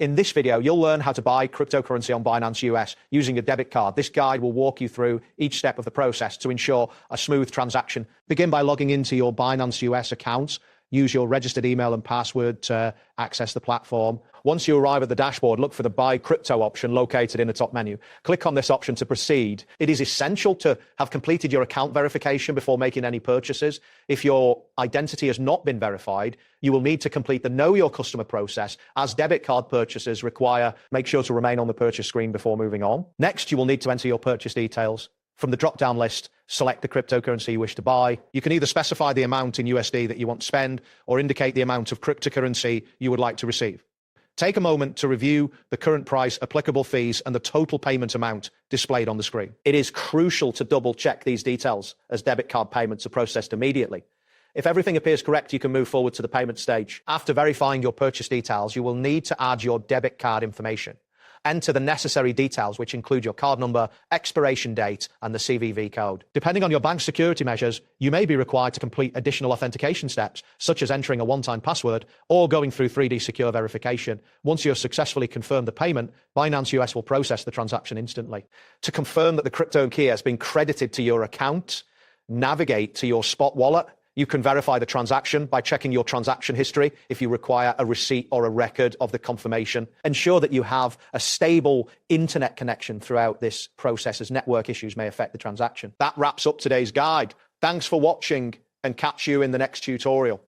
In this video, you'll learn how to buy cryptocurrency on Binance US using a debit card. This guide will walk you through each step of the process to ensure a smooth transaction. Begin by logging into your Binance US account. Use your registered email and password to access the platform. Once you arrive at the dashboard, look for the Buy Crypto option located in the top menu. Click on this option to proceed. It is essential to have completed your account verification before making any purchases. If your identity has not been verified, you will need to complete the Know Your Customer process, as debit card purchases require. Make sure to remain on the purchase screen before moving on. Next, you will need to enter your purchase details. From the drop-down list, select the cryptocurrency you wish to buy. You can either specify the amount in USD that you want to spend or indicate the amount of cryptocurrency you would like to receive. Take a moment to review the current price, applicable fees, and the total payment amount displayed on the screen. It is crucial to double-check these details as debit card payments are processed immediately. If everything appears correct, you can move forward to the payment stage. After verifying your purchase details, you will need to add your debit card information. Enter the necessary details, which include your card number, expiration date, and the CVV code. Depending on your bank security measures, you may be required to complete additional authentication steps, such as entering a one-time password or going through 3D secure verification. Once you have successfully confirmed the payment, Binance US will process the transaction instantly. To confirm that the crypto key has been credited to your account, navigate to your spot wallet. You can verify the transaction by checking your transaction history if you require a receipt or a record of the confirmation. Ensure that you have a stable internet connection throughout this process, as network issues may affect the transaction. That wraps up today's guide. Thanks for watching, and catch you in the next tutorial.